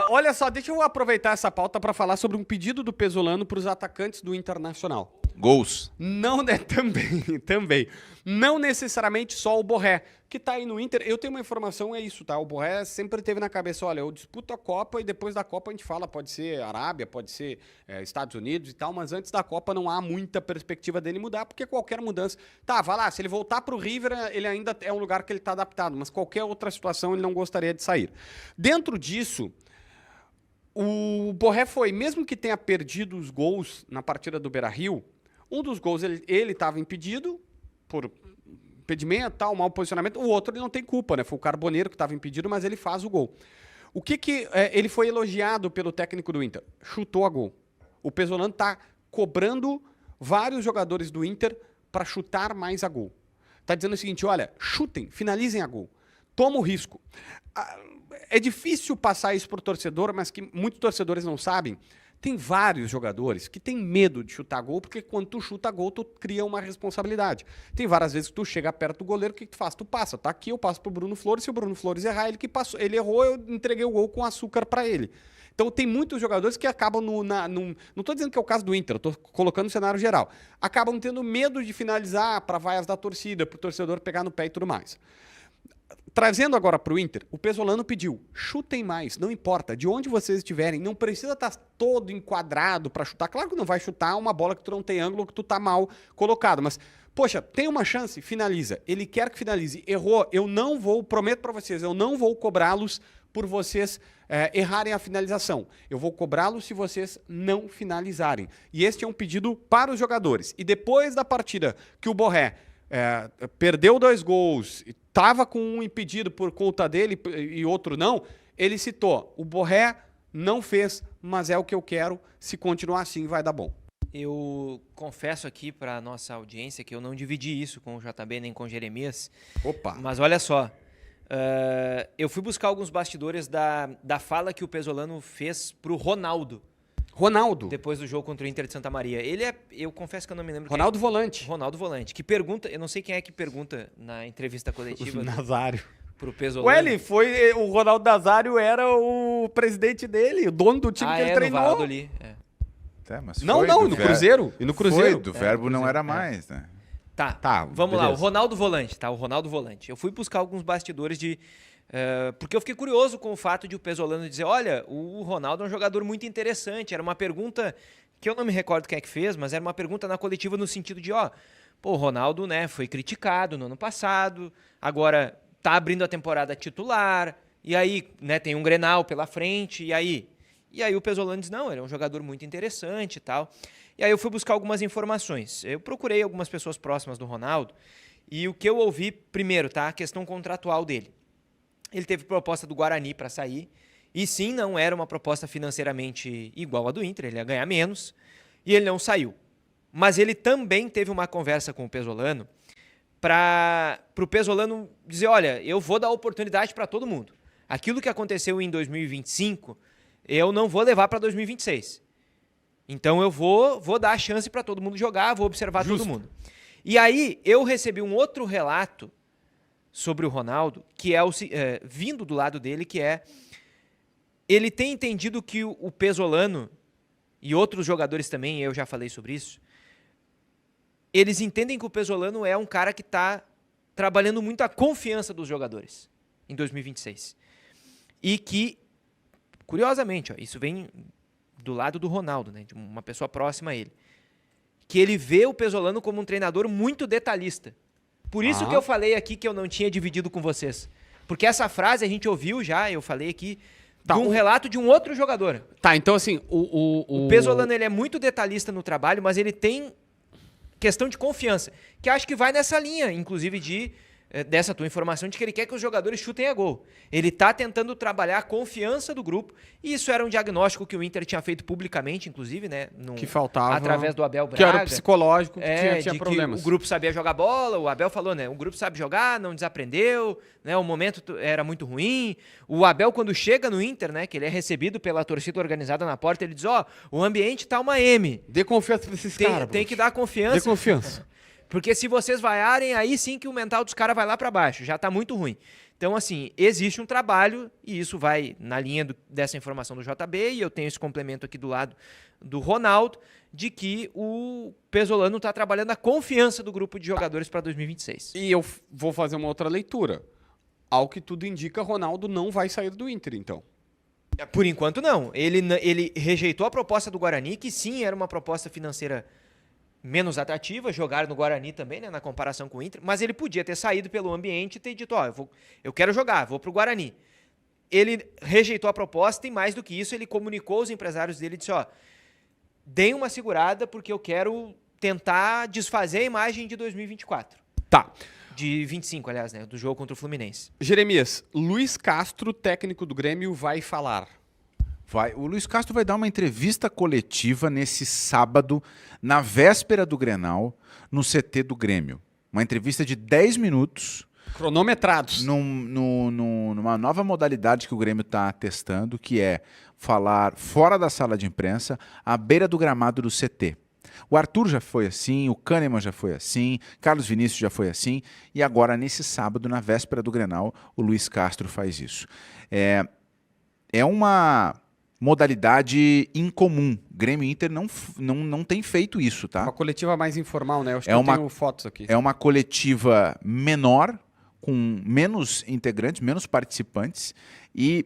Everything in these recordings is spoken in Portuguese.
Olha só, deixa eu aproveitar essa pauta para falar sobre um pedido do Pesolano para os atacantes do Internacional. Gols. Não, né? Também. Não necessariamente só o Borré, que tá aí no Inter. Eu tenho uma informação, é isso, tá? O Borré sempre teve na cabeça, olha, eu disputo a Copa e depois da Copa a gente fala, pode ser Arábia, pode ser Estados Unidos e tal, mas antes da Copa não há muita perspectiva dele mudar, porque qualquer mudança... Tá, vai lá, se ele voltar pro River, ele ainda é um lugar que ele tá adaptado, mas qualquer outra situação ele não gostaria de sair. Dentro disso... O Borré foi, mesmo que tenha perdido os gols na partida do Beira-Rio, um dos gols ele estava impedido por impedimento, tal, mau posicionamento, o outro ele não tem culpa, né? Foi o Carboneiro que estava impedido, mas ele faz o gol. O que ele foi elogiado pelo técnico do Inter? Chutou a gol. O Pesolano está cobrando vários jogadores do Inter para chutar mais a gol. Está dizendo o seguinte, olha, chutem, finalizem a gol. Toma o risco. É difícil passar isso para o torcedor, mas que muitos torcedores não sabem. Tem vários jogadores que têm medo de chutar gol, porque quando tu chuta gol, tu cria uma responsabilidade. Tem várias vezes que tu chega perto do goleiro, o que tu faz? Tu passa. Tá aqui, eu passo pro Bruno Flores, se o Bruno Flores errar, ele que passou. Ele errou, eu entreguei o gol com açúcar para ele. Então tem muitos jogadores que acabam não estou dizendo que é o caso do Inter, eu estou colocando no cenário geral. Acabam tendo medo de finalizar para vaias da torcida, para o torcedor pegar no pé e tudo mais. Trazendo agora para o Inter, o Pesolano pediu, chutem mais, não importa, de onde vocês estiverem, não precisa estar todo enquadrado para chutar. Claro que não vai chutar uma bola que tu não tem ângulo, que tu tá mal colocado, mas, poxa, tem uma chance, finaliza. Ele quer que finalize. Errou, eu não vou, prometo para vocês, eu não vou cobrá-los por vocês errarem a finalização. Eu vou cobrá-los se vocês não finalizarem. E este é um pedido para os jogadores. E depois da partida que o Borré perdeu 2 gols, estava com um impedido por conta dele e outro não, ele citou, o Borré não fez, mas é o que eu quero, se continuar assim vai dar bom. Eu confesso aqui para nossa audiência que eu não dividi isso com o JB nem com o Jeremias. Opa! Mas olha só, eu fui buscar alguns bastidores da fala que o Pesolano fez pro Ronaldo. Depois do jogo contra o Inter de Santa Maria. Eu confesso que eu não me lembro. Ronaldo Volante. Ronaldo Volante. Que pergunta, eu não sei quem é que pergunta na entrevista coletiva. Nazário. Pro Pesolano. Ué, o Ronaldo Nazário era o presidente dele, o dono do time que ele treinou. No Valdo ali. Mas no Cruzeiro. E no Cruzeiro. Foi, do Verbo não era mais, né? Tá, vamos lá. O Ronaldo Volante, tá? O Ronaldo Volante. Eu fui buscar alguns bastidores porque eu fiquei curioso com o fato de o Pesolano dizer, olha, o Ronaldo é um jogador muito interessante. Era uma pergunta que eu não me recordo quem é que fez, mas era uma pergunta na coletiva no sentido de, o Ronaldo, né, foi criticado no ano passado, agora tá abrindo a temporada titular, e aí, né, tem um Grenal pela frente, e aí o Pesolano diz, não, ele é um jogador muito interessante e tal. E aí eu fui buscar algumas informações. Eu procurei algumas pessoas próximas do Ronaldo, e o que eu ouvi, primeiro, tá, a questão contratual dele. Ele teve proposta do Guarani para sair, e sim, não era uma proposta financeiramente igual à do Inter, ele ia ganhar menos, e ele não saiu. Mas ele também teve uma conversa com o Pesolano para o Pesolano dizer, olha, eu vou dar oportunidade para todo mundo. Aquilo que aconteceu em 2025, eu não vou levar para 2026. Então eu vou dar a chance para todo mundo jogar, vou observar todo mundo. E aí eu recebi um outro relato sobre o Ronaldo, que vindo do lado dele, que ele tem entendido que o Pesolano e outros jogadores também, eu já falei sobre isso, eles entendem que o Pesolano é um cara que está trabalhando muito a confiança dos jogadores em 2026. E que, curiosamente, isso vem do lado do Ronaldo, né, de uma pessoa próxima a ele, que ele vê o Pesolano como um treinador muito detalhista. Por isso que eu falei aqui que eu não tinha dividido com vocês. Porque essa frase a gente ouviu já, eu falei aqui, de um relato de um outro jogador. Tá, então assim, o Pesolano, ele é muito detalhista no trabalho, mas ele tem questão de confiança, que acho que vai nessa linha, inclusive dessa tua informação de que ele quer que os jogadores chutem a gol. Ele está tentando trabalhar a confiança do grupo, e isso era um diagnóstico que o Inter tinha feito publicamente, inclusive, né? Que faltava. Através do Abel Braga. Que era o psicológico, que tinha problemas. Que o grupo sabia jogar bola, o Abel falou, né? O grupo sabe jogar, não desaprendeu, né? O momento era muito ruim. O Abel, quando chega no Inter, né? Que ele é recebido pela torcida organizada na porta, ele diz, o ambiente tá uma M. Dê confiança pra esses caras. Tem que dar confiança. Dê confiança. Porque se vocês vaiarem, aí sim que o mental dos caras vai lá para baixo. Já tá muito ruim. Então, assim, existe um trabalho, e isso vai na linha dessa informação do JB, e eu tenho esse complemento aqui do lado do Ronaldo, de que o Pesolano está trabalhando a confiança do grupo de jogadores para 2026. E eu vou fazer uma outra leitura. Ao que tudo indica, Ronaldo não vai sair do Inter, então. Por enquanto, não. Ele rejeitou a proposta do Guarani, que sim, era uma proposta financeira menos atrativa, jogar no Guarani também, né, na comparação com o Inter, mas ele podia ter saído pelo ambiente e ter dito, eu quero jogar, vou pro Guarani. Ele rejeitou a proposta e mais do que isso, ele comunicou aos empresários dele e disse, deem uma segurada porque eu quero tentar desfazer a imagem de 2024. Tá. De 25, aliás, né, do jogo contra o Fluminense. Jeremias, Luiz Castro, técnico do Grêmio, vai falar. O Luiz Castro vai dar uma entrevista coletiva nesse sábado, na véspera do Grenal, no CT do Grêmio. Uma entrevista de 10 minutos. Cronometrados. Numa nova modalidade que o Grêmio está testando, que é falar fora da sala de imprensa, à beira do gramado do CT. O Arthur já foi assim, o Kahneman já foi assim, Carlos Vinícius já foi assim, e agora, nesse sábado, na véspera do Grenal, o Luiz Castro faz isso. É uma modalidade incomum. Grêmio e Inter não tem feito isso, tá? Uma coletiva mais informal, né? Eu acho que eu tenho fotos aqui. É uma coletiva menor, com menos integrantes, menos participantes, e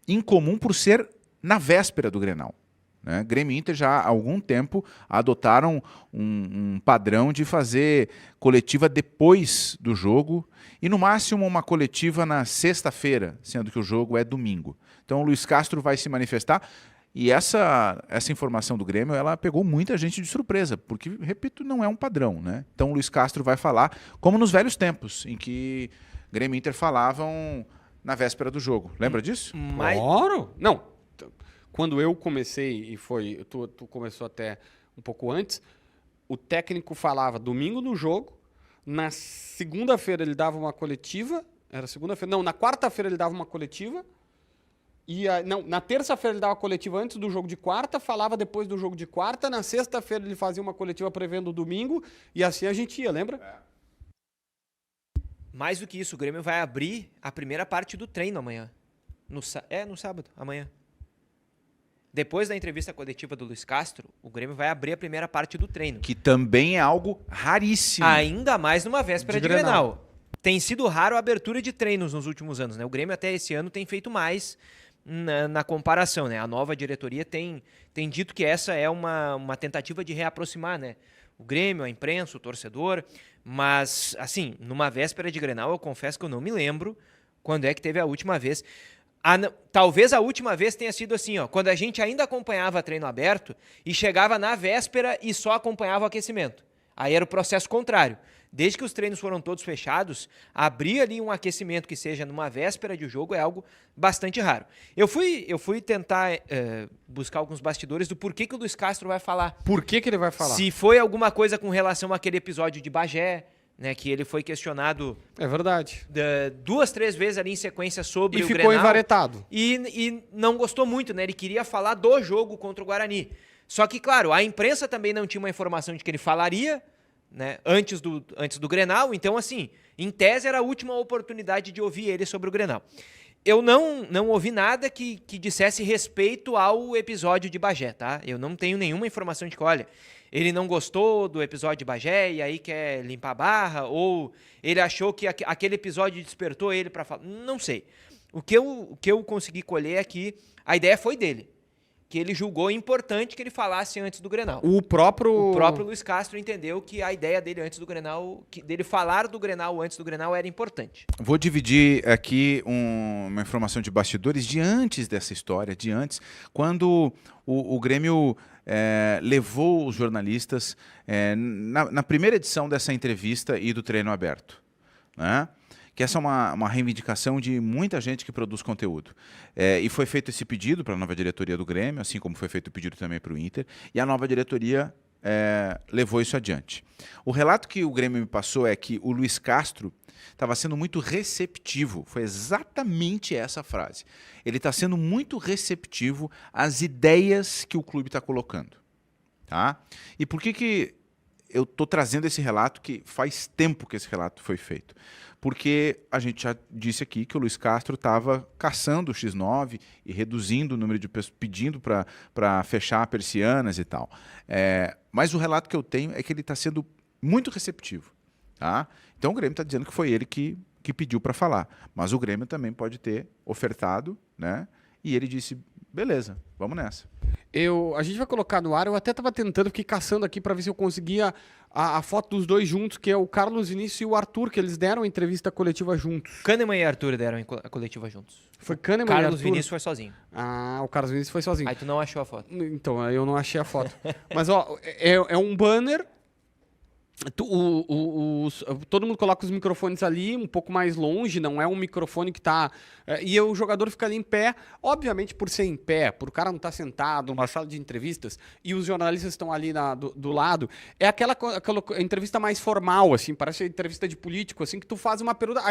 incomum por ser na véspera do Grenal. Né? Grêmio e Inter já há algum tempo adotaram um padrão de fazer coletiva depois do jogo e, no máximo, uma coletiva na sexta-feira, sendo que o jogo é domingo. Então, o Luiz Castro vai se manifestar e essa informação do Grêmio ela pegou muita gente de surpresa, porque, repito, não é um padrão. Né? Então, o Luiz Castro vai falar como nos velhos tempos, em que Grêmio e Inter falavam na véspera do jogo. Lembra disso? Claro! Não. Quando eu comecei, e foi, tu começou até um pouco antes, o técnico falava domingo no jogo, na segunda-feira ele dava uma coletiva, era segunda-feira, não, na quarta-feira ele dava uma coletiva, na terça-feira ele dava coletiva antes do jogo de quarta, falava depois do jogo de quarta, na sexta-feira ele fazia uma coletiva prevendo o domingo, e assim a gente ia, lembra? Mais do que isso, o Grêmio vai abrir a primeira parte do treino amanhã. No sábado, amanhã. Depois da entrevista coletiva do Luiz Castro, o Grêmio vai abrir a primeira parte do treino. Que também é algo raríssimo. Ainda mais numa véspera de Grenal. Tem sido raro a abertura de treinos nos últimos anos, né? O Grêmio até esse ano tem feito mais na comparação, né? A nova diretoria tem dito que essa é uma tentativa de reaproximar, né? O Grêmio, a imprensa, o torcedor. Mas, assim, numa véspera de Grenal, eu confesso que eu não me lembro quando é que teve a última vez. Talvez a última vez tenha sido assim, quando a gente ainda acompanhava treino aberto e chegava na véspera e só acompanhava o aquecimento. Aí era o processo contrário. Desde que os treinos foram todos fechados, abrir ali um aquecimento que seja numa véspera de jogo é algo bastante raro. Eu fui tentar buscar alguns bastidores do porquê que o Luiz Castro vai falar. Por que ele vai falar? Se foi alguma coisa com relação àquele episódio de Bagé, né, que ele foi questionado... É verdade. 2, 3 vezes ali em sequência sobre o Grenal. E ficou envaretado. E não gostou muito, né? Ele queria falar do jogo contra o Guarani. Só que, claro, a imprensa também não tinha uma informação de que ele falaria, né, antes do Grenal. Então, assim, em tese era a última oportunidade de ouvir ele sobre o Grenal. Eu não ouvi nada que dissesse respeito ao episódio de Bagé, tá? Eu não tenho nenhuma informação de que, olha, ele não gostou do episódio de Bagé e aí quer limpar a barra, ou ele achou que aquele episódio despertou ele para falar. Não sei. O que eu consegui colher é que a ideia foi dele, que ele julgou importante que ele falasse antes do Grenal. O próprio Luiz Castro entendeu que a ideia dele antes do Grenal, dele falar do Grenal antes do Grenal era importante. Vou dividir aqui uma informação de bastidores de antes dessa história, de antes, quando o Grêmio levou os jornalistas na primeira edição dessa entrevista e do treino aberto, né? Que essa é uma reivindicação de muita gente que produz conteúdo. E foi feito esse pedido para a nova diretoria do Grêmio, assim como foi feito o pedido também para o Inter, e a nova diretoria levou isso adiante. O relato que o Grêmio me passou é que o Luiz Castro estava sendo muito receptivo, foi exatamente essa frase. Ele está sendo muito receptivo às ideias que o clube está colocando. Tá? E por que eu estou trazendo esse relato que faz tempo que esse relato foi feito. Porque a gente já disse aqui que o Luiz Castro estava caçando o X9 e reduzindo o número de pessoas, pedindo para fechar persianas e tal. Mas o relato que eu tenho é que ele está sendo muito receptivo. Tá? Então o Grêmio está dizendo que foi ele que pediu para falar. Mas o Grêmio também pode ter ofertado, né? E ele disse, beleza, vamos nessa. A gente vai colocar no ar, eu até estava tentando, fiquei caçando aqui para ver se eu conseguia a foto dos dois juntos, que é o Carlos Vinícius e o Arthur, que eles deram a entrevista coletiva juntos. Kahneman e Arthur deram a coletiva juntos. Foi Kahneman e Arthur? Carlos Vinícius foi sozinho. Ah, o Carlos Vinícius foi sozinho. Aí tu não achou a foto. Então, eu não achei a foto. Mas, ó, é um banner... todo mundo coloca os microfones ali um pouco mais longe, não é um microfone que tá... e o jogador fica ali em pé, obviamente por ser em pé, por o cara não estar sentado numa sala de entrevistas, e os jornalistas estão ali do lado, é aquela entrevista mais formal, assim, parece entrevista de político, assim, que tu faz uma pergunta...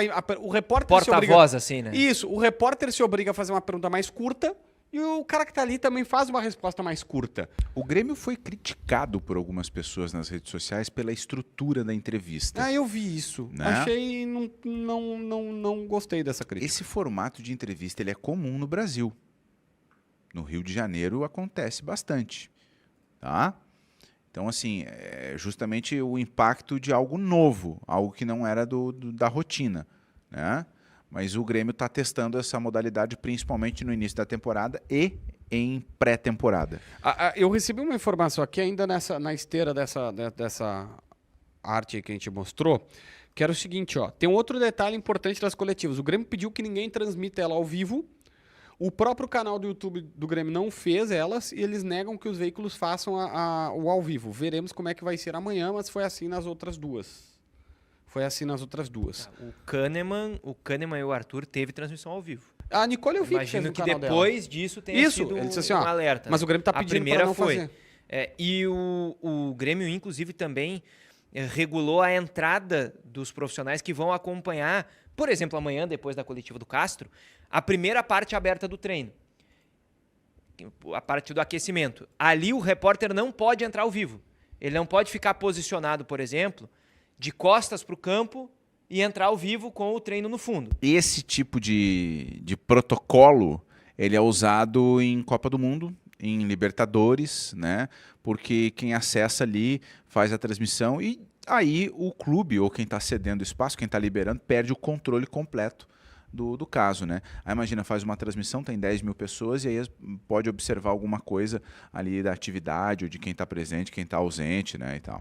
o repórter se obriga... Porta-voz, assim, né? Isso, o repórter se obriga a fazer uma pergunta mais curta, e o cara que tá ali também faz uma resposta mais curta. O Grêmio foi criticado por algumas pessoas nas redes sociais pela estrutura da entrevista. Ah, eu vi isso. Né? Achei... Não gostei dessa crítica. Esse formato de entrevista ele é comum no Brasil. No Rio de Janeiro acontece bastante. Tá? Então, assim, é justamente o impacto de algo novo, algo que não era da rotina, né? Mas o Grêmio está testando essa modalidade principalmente no início da temporada e em pré-temporada. Eu recebi uma informação aqui ainda na esteira dessa arte que a gente mostrou, que era o seguinte, ó, tem um outro detalhe importante das coletivas. O Grêmio pediu que ninguém transmita ela ao vivo. O próprio canal do YouTube do Grêmio não fez elas e eles negam que os veículos façam o ao vivo. Veremos como é que vai ser amanhã, mas foi assim nas outras duas. O Kahneman e o Arthur teve transmissão ao vivo. A Nicole eu vi Imagino que depois disso tenha sido ele disse assim, um ó, alerta. Mas o Grêmio está pedindo para não fazer. E o Grêmio, inclusive, também regulou a entrada dos profissionais que vão acompanhar, por exemplo, amanhã, depois da coletiva do Castro, a primeira parte aberta do treino. A parte do aquecimento. Ali o repórter não pode entrar ao vivo. Ele não pode ficar posicionado, por exemplo, de costas para o campo e entrar ao vivo com o treino no fundo. Esse tipo de protocolo ele é usado em Copa do Mundo, em Libertadores, né? Porque quem acessa ali faz a transmissão e aí o clube ou quem está cedendo espaço, quem está liberando, perde o controle completo do caso, né? Aí imagina, faz uma transmissão, tem 10 mil pessoas e aí pode observar alguma coisa ali da atividade ou de quem está presente, quem está ausente, né, e tal.